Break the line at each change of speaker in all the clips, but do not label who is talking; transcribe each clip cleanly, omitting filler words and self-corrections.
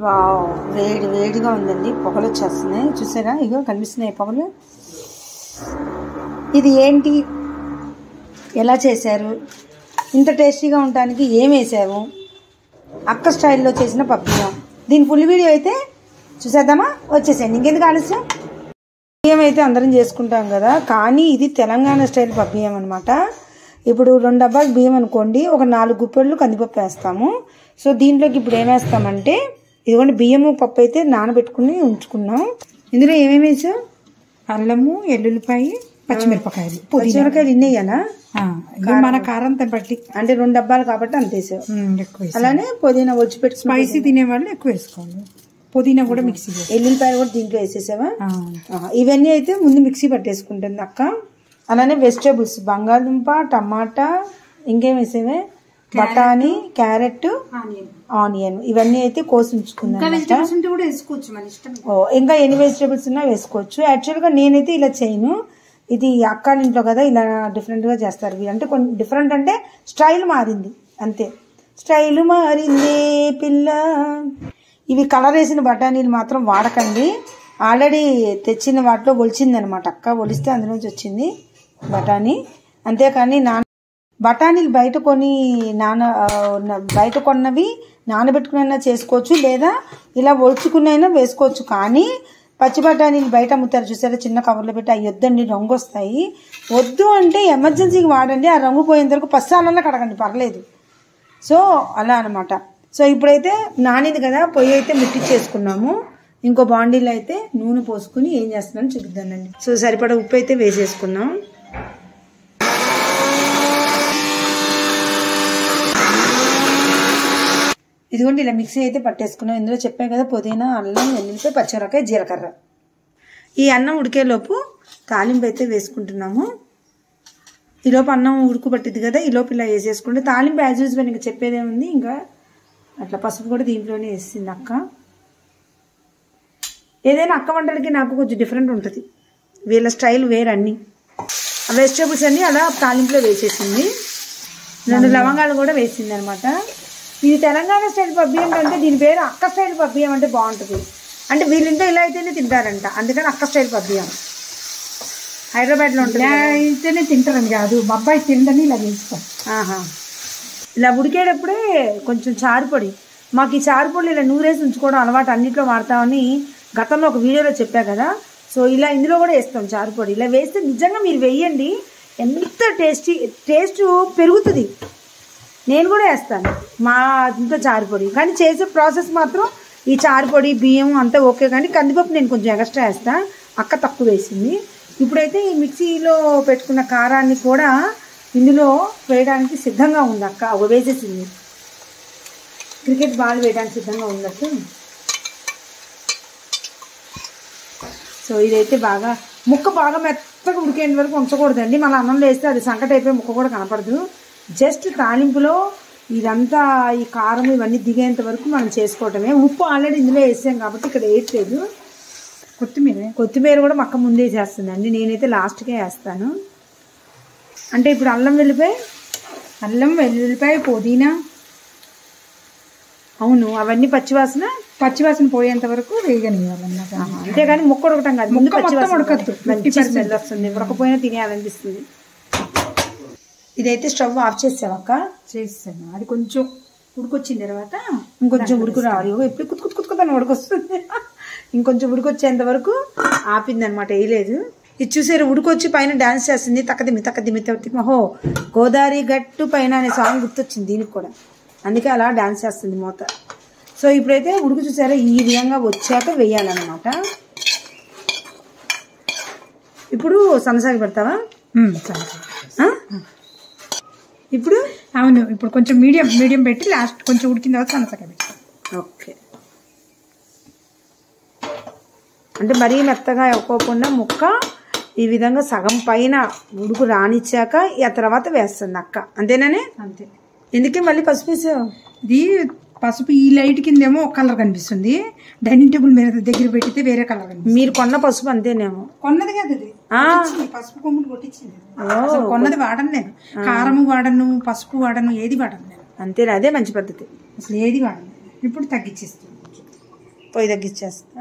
Wow, వేడి వేడిగా ఉందండి. పొగలు వచ్చేస్తున్నాయి, చూసారా? ఇగో కనిపిస్తున్నాయి పొగలు. ఇది ఏంటి, ఎలా చేశారు, ఇంత టేస్టీగా ఉండడానికి ఏం వేసాము? అక్క స్టైల్లో చేసిన పప్పియం. దీని ఫుల్ వీడియో అయితే చూసేద్దామా? వచ్చేసేయండి, ఇంకెందుకు ఆలస్యం. బియ్యం అయితే అందరం చేసుకుంటాం కదా, కానీ ఇది తెలంగాణ స్టైల్ పప్పియం అనమాట. ఇప్పుడు 2 డబ్బాలు బియ్యం అనుకోండి, ఒక 4 గుప్పెళ్ళు కందిపప్పు వేస్తాము. సో దీంట్లోకి ఇప్పుడు ఏం వేస్తామంటే, ఇదిగోండి బియ్యము పప్పు అయితే నానబెట్టుకుని ఉంచుకున్నాం. ఇందులో ఏమేమి వేసాం?
అల్లము, ఎల్లుల్లిపాయ, పచ్చిమిరపకాయలు,
పచ్చిమిరపకాయలు ఇన్నేయాలా?
మన కారంతో బట్టి,
అంటే 2 డబ్బాలు కాబట్టి అంత వేసాం.
ఎక్కువ.
అలానే పుదీనా వచ్చి పెట్టి
స్పైసీ తినేవాళ్ళు ఎక్కువ వేసుకోవాలి. పుదీనా కూడా మిక్సీ,
ఎల్లుల్లిపాయలు కూడా దీంట్లో వేసేసావా? ఇవన్నీ అయితే ముందు మిక్సీ పట్టేసుకుంటుంది అక్క. అలానే వెజిటేబుల్స్, బంగాళదుంప, టమాటా, ఇంకేం వేసేవే? బఠానీ, క్యారెట్, ఆనియన్, ఇవన్నీ అయితే కోసి ఉంచుకున్నాను. ఇంకా ఎన్ని వెజిటేబుల్స్ ఉన్నా వేసుకోవచ్చు. యాక్చువల్గా నేనైతే ఇలా చేయను, ఇది అక్క ఇంట్లో కదా, ఇలా డిఫరెంట్గా చేస్తారు. అంటే కొన్ని డిఫరెంట్ అంటే స్టైల్ మారింది అంతే. స్టైల్ మారిందే పిల్ల. ఇవి కలర్ వేసిన బఠానీలు మాత్రం వాడకండి. ఆల్రెడీ తెచ్చిన వాటిలో ఒలిచింది అనమాట అక్క, ఒలిస్తే అందులోంచి వచ్చింది బఠానీ. అంతేకాని బఠానీలు బయట కొన్నవి నానబెట్టుకునైనా చేసుకోవచ్చు, లేదా ఇలా ఒలుచుకునైనా వేసుకోవచ్చు. కానీ పచ్చి బఠానీలు బయట అమ్ముతారు చూసారా, చిన్న కవర్లో పెట్టి, అవి వద్దండి, రంగు వస్తాయి. వద్దు అంటే ఎమర్జెన్సీకి వాడండి, ఆ రంగు పోయేంత వరకు పసాలన్నా కడగండి, పర్లేదు. సో అలా అనమాట. సో ఇప్పుడైతే నానింది కదా, పొయ్యి అయితే ముట్టించేసుకున్నాము. ఇంకో బాండీలో అయితే నూనె పోసుకుని ఏం చేస్తున్నాను చూపిద్దానండి. సో సరిపడా ఉప్పు అయితే వేసేసుకున్నాం. ఇదిగోండి ఇలా మిక్సీ అయితే పట్టేసుకున్నాం. ఇందులో చెప్పాను కదా, పుదీనా, అల్లం, వెల్లుల్లిపాయ, పచ్చిమిరపకాయ, జీలకర్ర. ఈ అన్నం ఉడికేలోపు తాలింపు అయితే వేసుకుంటున్నాము. ఈలోపు అన్నం ఉడుకు పట్టింది కదా, ఈలోపు ఇలా వేసేసుకుంటే తాలింపు యాజ్ యూజువల్. ఇంకా చెప్పేదేముంది, ఇంకా అట్లా పసుపు కూడా దీంట్లోనే వేసింది అక్క. ఏదైనా అక్క వంటలకి నాకు కొంచెం డిఫరెంట్ ఉంటుంది, వీళ్ళ స్టైల్ వేరు. అన్నీ వెజిటేబుల్స్ అన్నీ అలా తాలింపులో వేసేసింది. 2 లవంగాలు కూడా వేసింది అనమాట. ఇది తెలంగాణ స్టైల్ పబ్బియం అంటే దీని పేరు అక్క స్టైల్ పబ్బియం అంటే బాగుంటుంది. అంటే వీళ్ళింట్లో ఇలా అయితేనే తింటారంట, అందుకని అక్క స్టైల్ పబ్బియం. హైదరాబాద్లో ఉంటుంది,
ఇలా అయితేనే తింటారని కాదు, మా అబ్బాయి తిండని ఇలా చేస్తాం.
ఇలా ఉడికేటప్పుడే కొంచెం చారుపొడి, మాకు ఈ చారుపొడి ఇలా నూరేసి ఉంచుకోవడం అలవాటు, అన్నింటిలో వాడతామని గతంలో ఒక వీడియోలో చెప్పా కదా. సో ఇలా ఇందులో కూడా వేస్తాం చారుపొడి. ఇలా వేస్తే నిజంగా మీరు వేయండి, ఎంత టేస్ట్ పెరుగుతుంది. నేను కూడా వేస్తాను మా ఇంట్లో చారుపొడి, కానీ చేసే ప్రాసెస్ మాత్రం ఈ చారుపొడి బియ్యం అంతా ఓకే. కానీ కందిపప్పు నేను కొంచెం ఎక్స్ట్రా వేస్తాను, అక్క తక్కువ వేసింది. ఇప్పుడైతే ఈ మిక్సీలో పెట్టుకున్న కారాన్ని కూడా ఇందులో వేయడానికి సిద్ధంగా ఉంది అక్క. వేసేసింది, క్రికెట్ బాల్ వేయడానికి సిద్ధంగా ఉన్నట్టు. సో ఇదైతే ముక్క బాగా మెత్తగా ఉడికేంత వరకు ఉంచకూడదండి, మన అన్నంలో వేస్తే అది సంకట అయిపోయి ముక్క కూడా కనపడదు. జస్ట్ తాలింపులో ఇదంతా ఈ కారం ఇవన్నీ దిగేంత వరకు మనం చేసుకోవటమే. ఉప్పు ఆల్రెడీ ఇందులో వేసాం కాబట్టి ఇక్కడ వేయట్లేదు. కొత్తిమీర కూడా మక్క ముందే వేసేస్తుందండి, నేనైతే లాస్ట్కే వేస్తాను. అంటే ఇప్పుడు అల్లం వెల్లుల్లిపాయ, పుదీనా, అవును అవన్నీ పచ్చివాసన పోయేంత వరకు వేయగలిగాలన్నమాట. అంతేగాని ముక్క ఉడకటం కాదు, ముందు పచ్చివాసన ఉడకద్దు, స్మెల్ వస్తుంది, ఉడకపోయినా తినేయాలనిపిస్తుంది. ఇదైతే స్టవ్ ఆఫ్ చేసావక్క?
చేస్తాను. అది కొంచెం ఉడికొచ్చిన తర్వాత
ఇంకొంచెం ఉడుకు రావాలి, ఎప్పుడు కుతుకుతుకుని ఉడకొస్తుంది. ఇంకొంచెం ఉడికొచ్చేంత వరకు ఆపింది అనమాట, వేయలేదు. ఇది చూసారు, ఉడికొచ్చి పైన డాన్స్ చేస్తుంది, తక్కదిమి. ఓహో, గోదావరి గట్టు పైన అనే సాంగ్ గుర్తొచ్చింది దీనికి కూడా, అందుకే అలా డాన్స్ చేస్తుంది మూత. సో ఇప్పుడైతే ఉడుకు చూసారా, ఈ విధంగా వచ్చాక వేయాలన్నమాట. ఇప్పుడు సన్నసాగి పెడతావా? ఇప్పుడు
అవును, ఇప్పుడు కొంచెం మీడియం పెట్టి లాస్ట్ కొంచెం ఉడికిన తర్వాత సన్నసాగి పెట్టి.
ఓకే, అంటే మరీ మెత్తగా అవ్వకుండా ముక్క ఈ విధంగా సగం పైన ఉడుకు రానిచ్చాక ఆ తర్వాత వేస్తుంది అక్క, అంతేనానే?
అంతే.
ఎందుకే మళ్ళీ పసుపు వేసావు?
ఇది పసుపు ఈ లైట్ కిందేమో ఒక కలర్ కనిపిస్తుంది, డైనింగ్ టేబుల్ మీద దగ్గర పెట్టితే వేరే కలర్ కనిపిస్తుంది.
మీరు కొన్న పసుపు అంతేనేమో?
కొన్నది కాదు ఇది, పసుపు కొమ్ములు కొట్టించింది. కొన్నది వాడను నేను, కారము వాడను, పసుపు వాడను, ఏది వాడను నేను.
అంతేనా? అదే మంచి పద్ధతి,
అసలు ఏది వాడను. ఇప్పుడు తగ్గించేస్తుంది.
పొయ్యి తగ్గించేస్తా.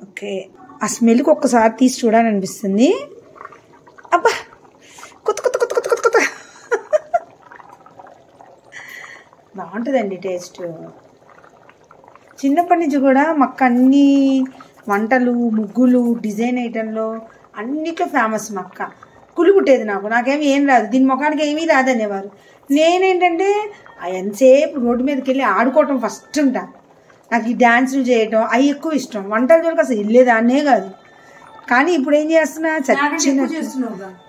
ఓకే, ఆ స్మెల్కి ఒక్కసారి తీసి చూడాలనిపిస్తుంది. అబ్బా కొత్త కొత్త కొత్త కొత్త కొత్త కొత్త బాగుంటుందండి టేస్ట్. చిన్నప్పటి నుంచి కూడా మాకు అన్ని వంటలు, ముగ్గులు, డిజైన్ ఐటెంలో అన్నిట్లో ఫేమస్ మా అక్క. కులు కుట్టేది నాకేమి ఏం రాదు, దీని ముఖానికి ఏమీ రాదనేవారు. నేనేంటంటే ఎంతసేపు రోడ్డు మీదకి వెళ్ళి ఆడుకోవటం ఫస్ట్ ఉంటా. నాకు ఈ డ్యాన్సులు చేయటం అవి ఎక్కువ ఇష్టం. వంటల జోలికి అసలు వెళ్ళేదాన్నే కాదు. కానీ ఇప్పుడు ఏం చేస్తున్నా,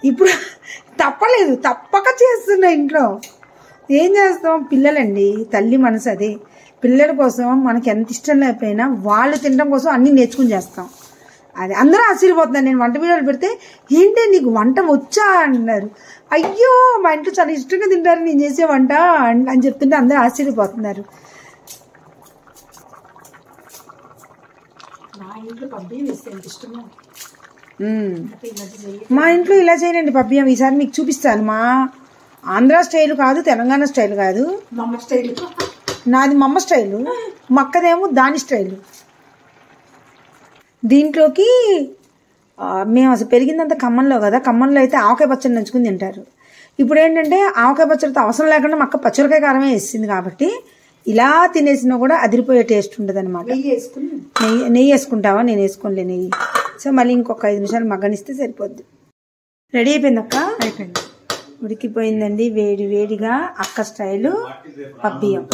ఇప్పుడు తప్పలేదు, తప్పక చేస్తున్నా. ఇంట్లో ఏం చేస్తాం, పిల్లలండి, తల్లి మనసు అదే. పిల్లల కోసం మనకి ఎంత ఇష్టం లేకపోయినా వాళ్ళు తినడం కోసం అన్నీ నేర్చుకుని చేస్తాం. అది అందరూ ఆశ్చర్యపోతున్నారు. నేను వంట వీడియోలు పెడితే ఏంటి నీకు వంట వచ్చా అన్నారు. అయ్యో మా ఇంట్లో చాలా ఇష్టంగా తింటారు నేను చేసే వంట అని చెప్తుంటే అందరూ ఆశ్చర్యపోతున్నారు. మా ఇంట్లో పబ్బియం వేస్తే ఎంత ఇష్టమో. మా ఇంట్లో ఇలా చేయనండి పబ్బియం. ఈసారి మీకు చూపిస్తాను. మా ఆంధ్ర స్టైల్ కాదు, తెలంగాణ స్టైల్ కాదు,
మమ్మ స్టైల్.
నాది మమ్మ స్టైలు, మక్కదేమో దాని స్టైలు. దీంట్లోకి మేము అసలు పెరిగిందంతా ఖమ్మంలో కదా, ఖమ్మంలో అయితే ఆవకాయ పచ్చడి నంచుకుని తింటారు. ఇప్పుడు ఏంటంటే ఆవకాయ పచ్చడితో అవసరం లేకుండా మక్క పచ్చడికాయ కారమే వేసింది కాబట్టి ఇలా తినేసినా కూడా అదిరిపోయే టేస్ట్ ఉంటుంది అనమాట. నెయ్యి వేసుకుంటావా? నేను వేసుకోలే నెయ్యి. సో మళ్ళీ ఇంకొక 5 నిమిషాలు మగ్గనిస్తే సరిపోద్ది. రెడీ అయిపోయింది అక్క.
అయిపోయింది,
ఉడికిపోయిందండి వేడి వేడిగా అక్క స్టైలు పబ్బియం.